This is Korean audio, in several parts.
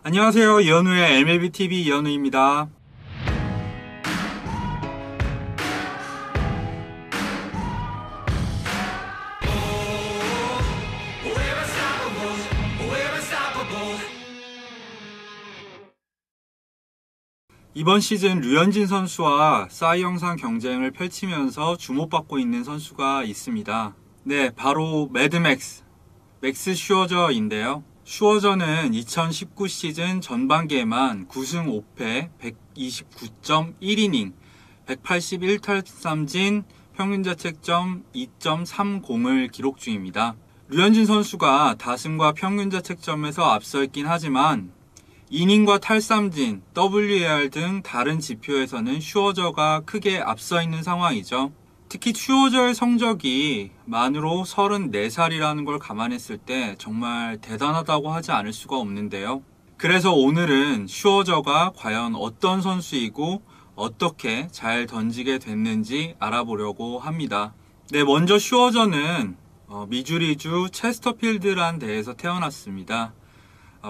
안녕하세요. 이현우의 MLBTV 이현우입니다. 이번 시즌 류현진 선수와 싸이 영상 경쟁을 펼치면서 주목받고 있는 선수가 있습니다. 네, 바로 매드맥스, 맥스 슈어저인데요. 슈어저는 2019 시즌 전반기에만 9승 5패, 129.1이닝, 181탈삼진, 평균자책점 2.30을 기록 중입니다. 류현진 선수가 다승과 평균자책점에서 앞서 있긴 하지만 이닝과 탈삼진, WAR 등 다른 지표에서는 슈어저가 크게 앞서 있는 상황이죠. 특히 슈어저의 성적이 만으로 34살이라는 걸 감안했을 때 정말 대단하다고 하지 않을 수가 없는데요. 그래서 오늘은 슈어저가 과연 어떤 선수이고 어떻게 잘 던지게 됐는지 알아보려고 합니다. 네, 먼저 슈어저는 미주리주 체스터필드라는 데에서 태어났습니다.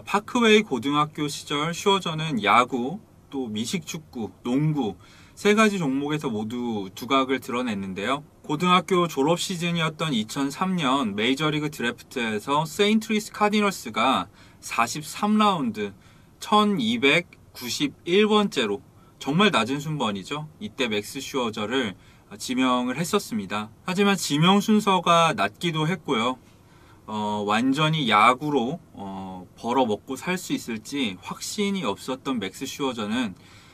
파크웨이 고등학교 시절 슈어저는 야구, 또 미식축구, 농구 세 가지 종목에서 모두 두각을 드러냈는데요. 고등학교 졸업 시즌이었던 2003년 메이저리그 드래프트에서 세인트루이스 카디널스가 43라운드 1291번째로 정말 낮은 순번이죠. 이때 맥스 슈어저를 지명을 했었습니다. 하지만 지명 순서가 낮기도 했고요. 완전히 야구로 벌어먹고 살 수 있을지 확신이 없었던 맥스 슈어저는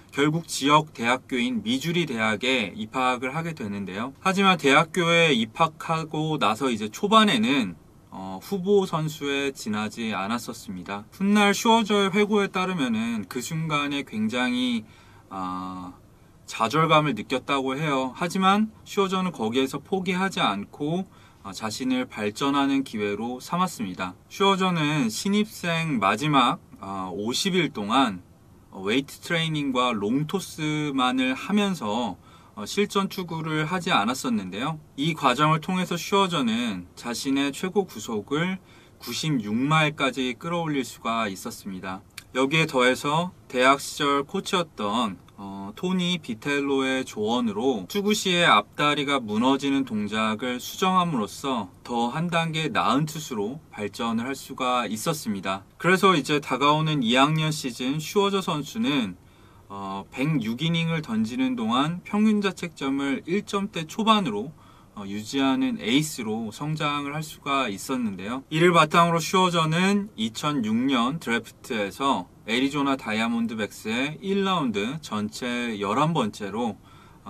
결국 지역 대학교인 미주리 대학에 입학을 하게 되는데요. 하지만 대학교에 입학하고 나서 이제 초반에는 후보 선수에 지나지 않았었습니다. 훗날 슈어저의 회고에 따르면은 그 순간에 굉장히 좌절감을 느꼈다고 해요. 하지만 슈어저는 거기에서 포기하지 않고 자신을 발전하는 기회로 삼았습니다. 슈어저는 신입생 마지막 50일 동안 웨이트 트레이닝과 롱토스만을 하면서 실전 투구를 하지 않았었는데요. 이 과정을 통해서 슈어저는 자신의 최고 구속을 96마일까지 끌어올릴 수가 있었습니다. 여기에 더해서 대학 시절 코치였던 토니 비텔로의 조언으로 투구 시에 앞다리가 무너지는 동작을 수정함으로써 더 한 단계 나은 투수로 발전을 할 수가 있었습니다. 그래서 이제 다가오는 2학년 시즌 슈어저 선수는 106이닝을 던지는 동안 평균자책점을 1점대 초반으로 유지하는 에이스로 성장을 할 수가 있었는데요. 이를 바탕으로 슈어저는 2006년 드래프트에서 애리조나 다이아몬드백스의 1라운드 전체 11번째로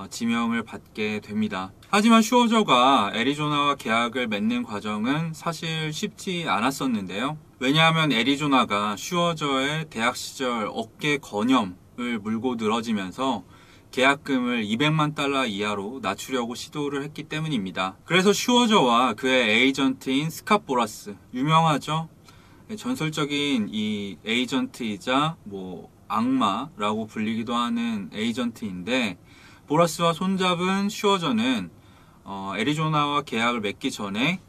지명을 받게 됩니다. 하지만 슈어저가 애리조나와 계약을 맺는 과정은 사실 쉽지 않았었는데요. 왜냐하면 애리조나가 슈어저의 대학 시절 어깨 건염을 물고 늘어지면서 계약금을 200만 달러 이하로 낮추려고 시도를 했기 때문입니다. 그래서 슈어저와 그의 에이전트인 스캇 보라스, 유명하죠? 전설적인 이 에이전트이자 악마라고 불리기도 하는 에이전트인데, 보라스와 손잡은 슈어저는 애리조나와 계약을 맺기 전에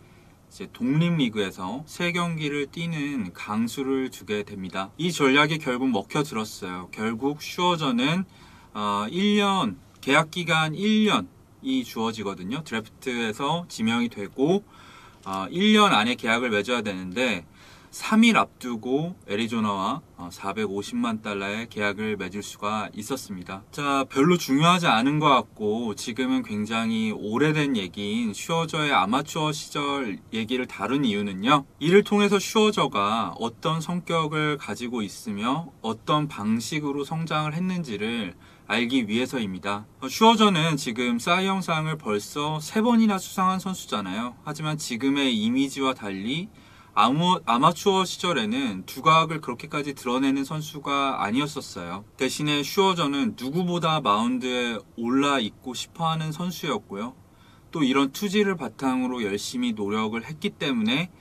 이제 독립리그에서 3경기를 뛰는 강수를 두게 됩니다. 이 전략이 결국 먹혀들었어요. 결국 슈어저는 1년, 계약 기간 1년이 주어지거든요. 드래프트에서 지명이 되고 1년 안에 계약을 맺어야 되는데 3일 앞두고 애리조나와 450만 달러의 계약을 맺을 수가 있었습니다. 자, 별로 중요하지 않은 것 같고 지금은 굉장히 오래된 얘기인 슈어저의 아마추어 시절 얘기를 다룬 이유는요. 이를 통해서 슈어저가 어떤 성격을 가지고 있으며 어떤 방식으로 성장을 했는지를 알기 위해서입니다. 슈어저는 지금 싸이 영상을 벌써 3번이나 수상한 선수잖아요. 하지만 지금의 이미지와 달리 아마추어 시절에는 두각을 그렇게까지 드러내는 선수가 아니었었어요. 대신에 슈어저는 누구보다 마운드에 올라있고 싶어하는 선수였고요. 또 이런 투지를 바탕으로 열심히 노력을 했기 때문에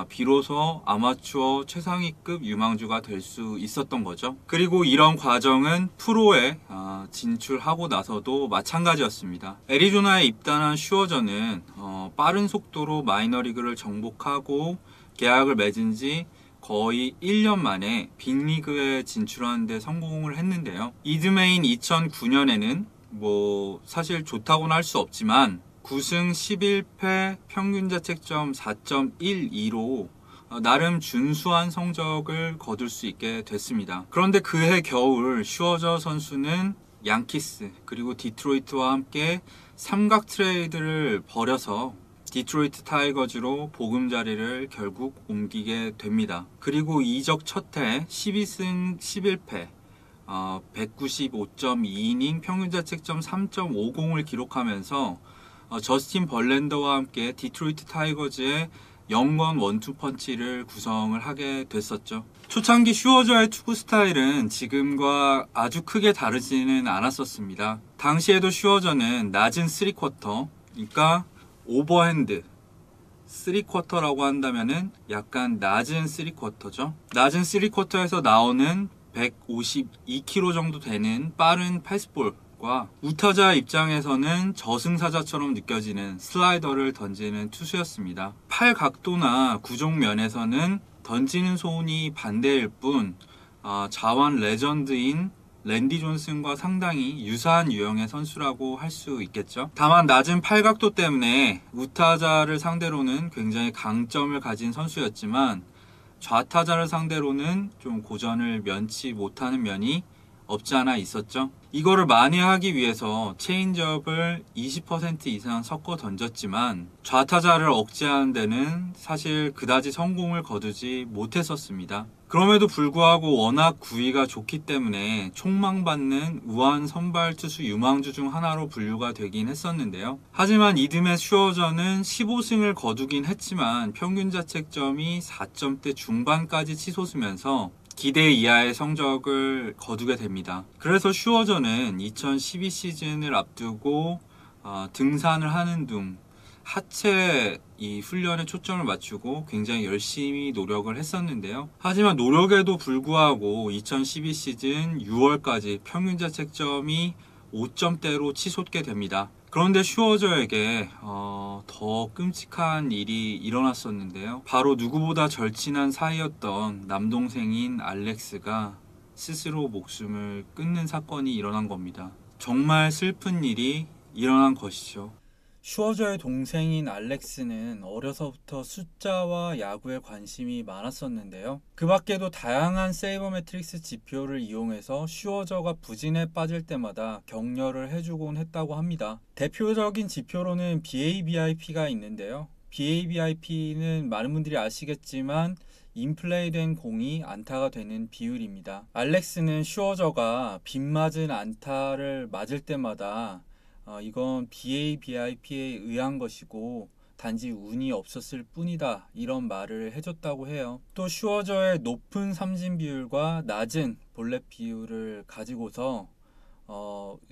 비로소 아마추어 최상위급 유망주가 될 수 있었던 거죠. 그리고 이런 과정은 프로에 진출하고 나서도 마찬가지였습니다. 애리조나에 입단한 슈어저는 빠른 속도로 마이너리그를 정복하고 계약을 맺은 지 거의 1년 만에 빅리그에 진출하는 데 성공을 했는데요. 이드메인 2009년에는 뭐 사실 좋다고는 할 수 없지만 9승 11패 평균 자책점 4.12로 나름 준수한 성적을 거둘 수 있게 됐습니다. 그런데 그해 겨울 슈어저 선수는 양키스 그리고 디트로이트와 함께 삼각 트레이드를 벌여서 디트로이트 타이거즈로 보금자리를 결국 옮기게 됩니다. 그리고 이적 첫해 12승 11패 195.2이닝 평균 자책점 3.50을 기록하면서 저스틴 벌랜더와 함께 디트로이트 타이거즈의 영원 원투펀치를 구성을 하게 됐었죠. 초창기 슈어저의 투구 스타일은 지금과 아주 크게 다르지는 않았었습니다. 당시에도 슈어저는 낮은 3쿼터, 그러니까 오버핸드 3쿼터라고 한다면은 약간 낮은 3쿼터죠. 낮은 3쿼터에서 나오는 152km 정도 되는 빠른 패스볼과 우타자 입장에서는 저승사자처럼 느껴지는 슬라이더를 던지는 투수였습니다. 팔 각도나 구종 면에서는 던지는 소운이 반대일 뿐 자완 레전드인 랜디 존슨과 상당히 유사한 유형의 선수라고 할 수 있겠죠. 다만 낮은 팔각도 때문에 우타자를 상대로는 굉장히 강점을 가진 선수였지만 좌타자를 상대로는 좀 고전을 면치 못하는 면이 없지 않아 있었죠. 이거를 만회하기 위해서 체인지업을 20% 이상 섞어 던졌지만 좌타자를 억제하는 데는 사실 그다지 성공을 거두지 못했었습니다. 그럼에도 불구하고 워낙 구위가 좋기 때문에 촉망받는 우한 선발 투수 유망주 중 하나로 분류가 되긴 했었는데요. 하지만 이듬해 슈어저는 15승을 거두긴 했지만 평균 자책점이 4점대 중반까지 치솟으면서 기대 이하의 성적을 거두게 됩니다. 그래서 슈어저는 2012 시즌을 앞두고 등산을 하는 둥 하체 이 훈련에 초점을 맞추고 굉장히 열심히 노력을 했었는데요. 하지만 노력에도 불구하고 2012 시즌 6월까지 평균 자책점이 5점대로 치솟게 됩니다. 그런데 슈어저에게 더 끔찍한 일이 일어났었는데요. 바로 누구보다 절친한 사이였던 남동생인 알렉스가 스스로 목숨을 끊는 사건이 일어난 겁니다. 정말 슬픈 일이 일어난 것이죠. 슈어저의 동생인 알렉스는 어려서부터 숫자와 야구에 관심이 많았었는데요. 그 밖에도 다양한 세이버매트릭스 지표를 이용해서 슈어저가 부진에 빠질 때마다 격려를 해주곤 했다고 합니다. 대표적인 지표로는 BABIP가 있는데요. BABIP는 많은 분들이 아시겠지만 인플레이된 공이 안타가 되는 비율입니다. 알렉스는 슈어저가 빗맞은 안타를 맞을 때마다 이건 BABIP에 의한 것이고 단지 운이 없었을 뿐이다 이런 말을 해줬다고 해요. 또 슈어저의 높은 삼진 비율과 낮은 볼넷 비율을 가지고서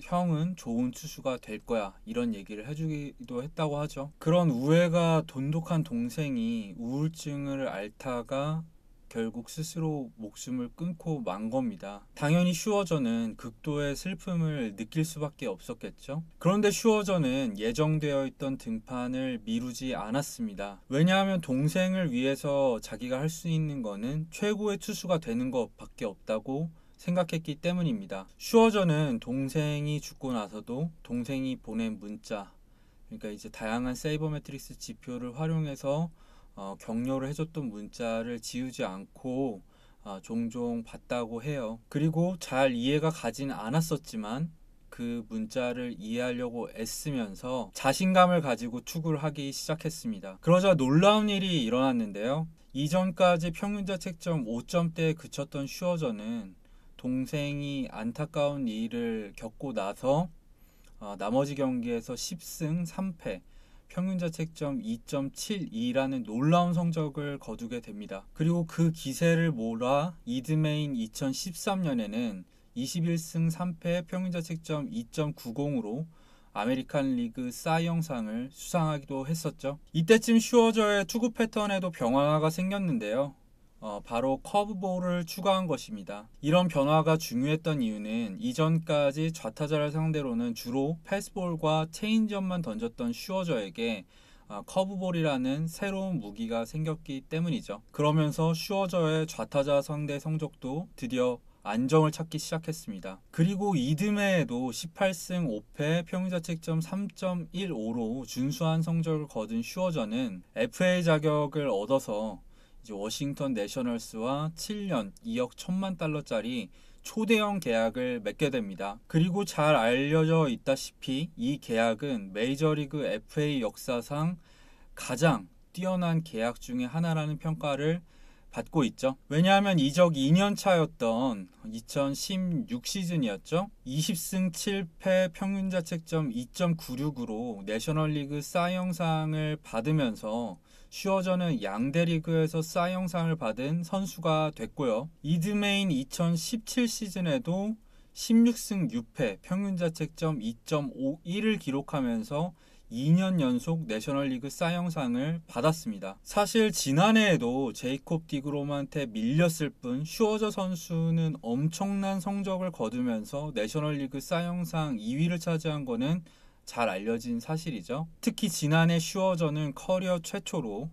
형은 좋은 투수가 될 거야 이런 얘기를 해주기도 했다고 하죠. 그런 우애가 돈독한 동생이 우울증을 앓다가 결국 스스로 목숨을 끊고 만 겁니다. 당연히 슈어저는 극도의 슬픔을 느낄 수밖에 없었겠죠. 그런데 슈어저는 예정되어 있던 등판을 미루지 않았습니다. 왜냐하면 동생을 위해서 자기가 할 수 있는 거는 최고의 투수가 되는 것밖에 없다고 생각했기 때문입니다. 슈어저는 동생이 죽고 나서도 동생이 보낸 문자, 그러니까 이제 다양한 세이버매트릭스 지표를 활용해서 격려를 해줬던 문자를 지우지 않고 종종 봤다고 해요. 그리고 잘 이해가 가진 않았었지만 그 문자를 이해하려고 애쓰면서 자신감을 가지고 투구를 하기 시작했습니다. 그러자 놀라운 일이 일어났는데요. 이전까지 평균 자책점 5점대에 그쳤던 슈어저는 동생이 안타까운 일을 겪고 나서 나머지 경기에서 10승 3패 평균 자책점 2.72라는 놀라운 성적을 거두게 됩니다. 그리고 그 기세를 몰아 이드메인 2013년에는 21승 3패 평균 자책점 2.90으로 아메리칸 리그 사 이영상을 수상하기도 했었죠. 이때쯤 슈어저의 투구 패턴에도 변화가 생겼는데요. 바로 커브볼을 추가한 것입니다. 이런 변화가 중요했던 이유는 이전까지 좌타자를 상대로는 주로 패스볼과 체인지업만 던졌던 슈어저에게 커브볼이라는 새로운 무기가 생겼기 때문이죠. 그러면서 슈어저의 좌타자 상대 성적도 드디어 안정을 찾기 시작했습니다. 그리고 이듬해에도 18승 5패 평균자책점 3.15로 준수한 성적을 거둔 슈어저는 FA 자격을 얻어서 이제 워싱턴 내셔널스와 7년 2억 1천만 달러짜리 초대형 계약을 맺게 됩니다. 그리고 잘 알려져 있다시피 이 계약은 메이저리그 FA 역사상 가장 뛰어난 계약 중에 하나라는 평가를 받고 있죠. 왜냐하면 이적 2년 차였던 2016 시즌이었죠. 20승 7패 평균자책점 2.96으로 내셔널리그 사 영상을 받으면서 슈어저는 양대 리그에서 사 영상을 받은 선수가 됐고요. 이듬해인 2017 시즌에도 16승 6패 평균자책점 2.51을 기록하면서 2년 연속 내셔널리그 사 영상을 받았습니다. 사실 지난해에도 제이콥 디그롬한테 밀렸을 뿐 슈어저 선수는 엄청난 성적을 거두면서 내셔널리그 사 영상 2위를 차지한 거는 잘 알려진 사실이죠. 특히 지난해 슈어저는 커리어 최초로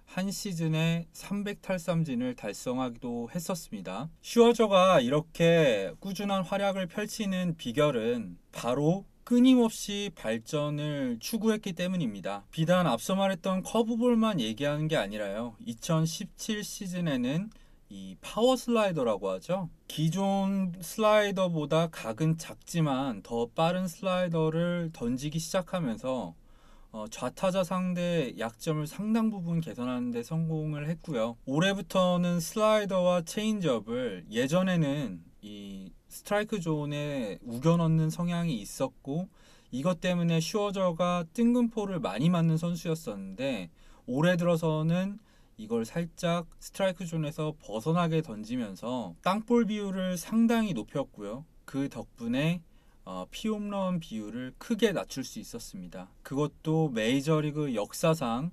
한 시즌에 300탈삼진을 달성하기도 했었습니다. 슈어저가 이렇게 꾸준한 활약을 펼치는 비결은 바로 끊임없이 발전을 추구했기 때문입니다. 비단 앞서 말했던 커브볼만 얘기하는 게 아니라요. 2017 시즌에는 이 파워 슬라이더라고 하죠. 기존 슬라이더보다 각은 작지만 더 빠른 슬라이더를 던지기 시작하면서 좌타자 상대 약점을 상당 부분 개선하는 데 성공을 했고요. 올해부터는 슬라이더와 체인지업을 예전에는 이 스트라이크 존에 우겨 넣는 성향이 있었고 이것 때문에 슈어저가 뜬금포를 많이 맞는 선수였었는데 올해 들어서는 이걸 살짝 스트라이크 존에서 벗어나게 던지면서 땅볼 비율을 상당히 높였고요. 그 덕분에 피홈런 비율을 크게 낮출 수 있었습니다. 그것도 메이저리그 역사상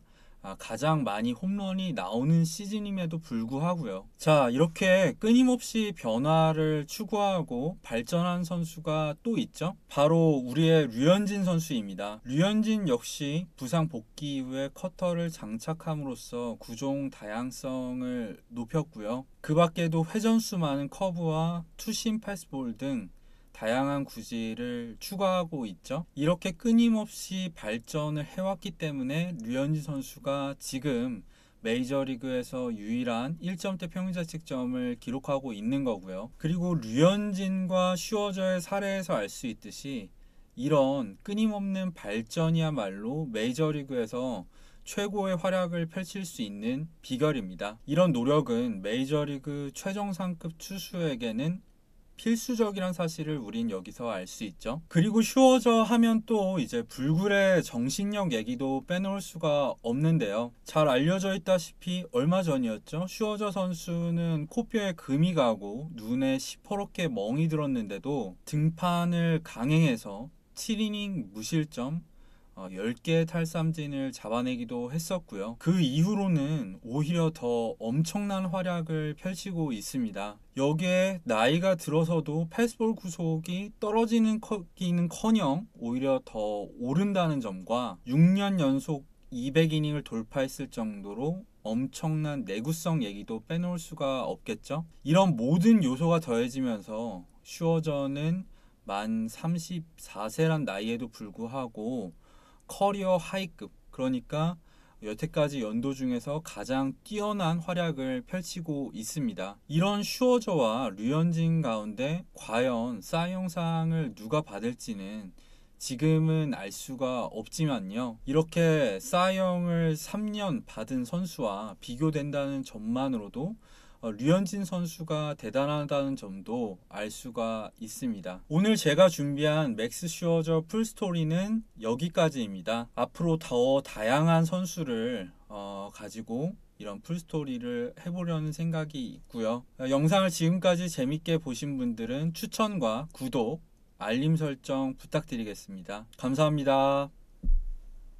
가장 많이 홈런이 나오는 시즌임에도 불구하고요. 자, 이렇게 끊임없이 변화를 추구하고 발전한 선수가 또 있죠. 바로 우리의 류현진 선수입니다. 류현진 역시 부상 복귀 이후에 커터를 장착함으로써 구종 다양성을 높였고요. 그 밖에도 회전수 많은 커브와 투심 패스볼 등 다양한 구질을 추가하고 있죠. 이렇게 끊임없이 발전을 해왔기 때문에 류현진 선수가 지금 메이저리그에서 유일한 1점대 평균자책점을 기록하고 있는 거고요. 그리고 류현진과 슈어저의 사례에서 알 수 있듯이 이런 끊임없는 발전이야말로 메이저리그에서 최고의 활약을 펼칠 수 있는 비결입니다. 이런 노력은 메이저리그 최정상급 투수에게는 필수적이란 사실을 우린 여기서 알 수 있죠. 그리고 슈어저 하면 또 이제 불굴의 정신력 얘기도 빼놓을 수가 없는데요. 잘 알려져 있다시피 얼마 전이었죠. 슈어저 선수는 코뼈에 금이 가고 눈에 시퍼렇게 멍이 들었는데도 등판을 강행해서 7이닝 무실점 10개의 탈삼진을 잡아내기도 했었고요. 그 이후로는 오히려 더 엄청난 활약을 펼치고 있습니다. 여기에 나이가 들어서도 패스볼 구속이 떨어지는 커녕 오히려 더 오른다는 점과 6년 연속 200이닝을 돌파했을 정도로 엄청난 내구성 얘기도 빼놓을 수가 없겠죠. 이런 모든 요소가 더해지면서 슈어저는 만 34세란 나이에도 불구하고 커리어 하이급, 그러니까 여태까지 연도 중에서 가장 뛰어난 활약을 펼치고 있습니다. 이런 슈어저와 류현진 가운데 과연 사 영상을 누가 받을지는 지금은 알 수가 없지만요. 이렇게 사 영을 3년 받은 선수와 비교된다는 점만으로도 류현진 선수가 대단하다는 점도 알 수가 있습니다. 오늘 제가 준비한 맥스 슈어저 풀스토리는 여기까지입니다. 앞으로 더 다양한 선수를 가지고 이런 풀스토리를 해보려는 생각이 있고요. 영상을 지금까지 재밌게 보신 분들은 추천과 구독, 알림 설정 부탁드리겠습니다. 감사합니다.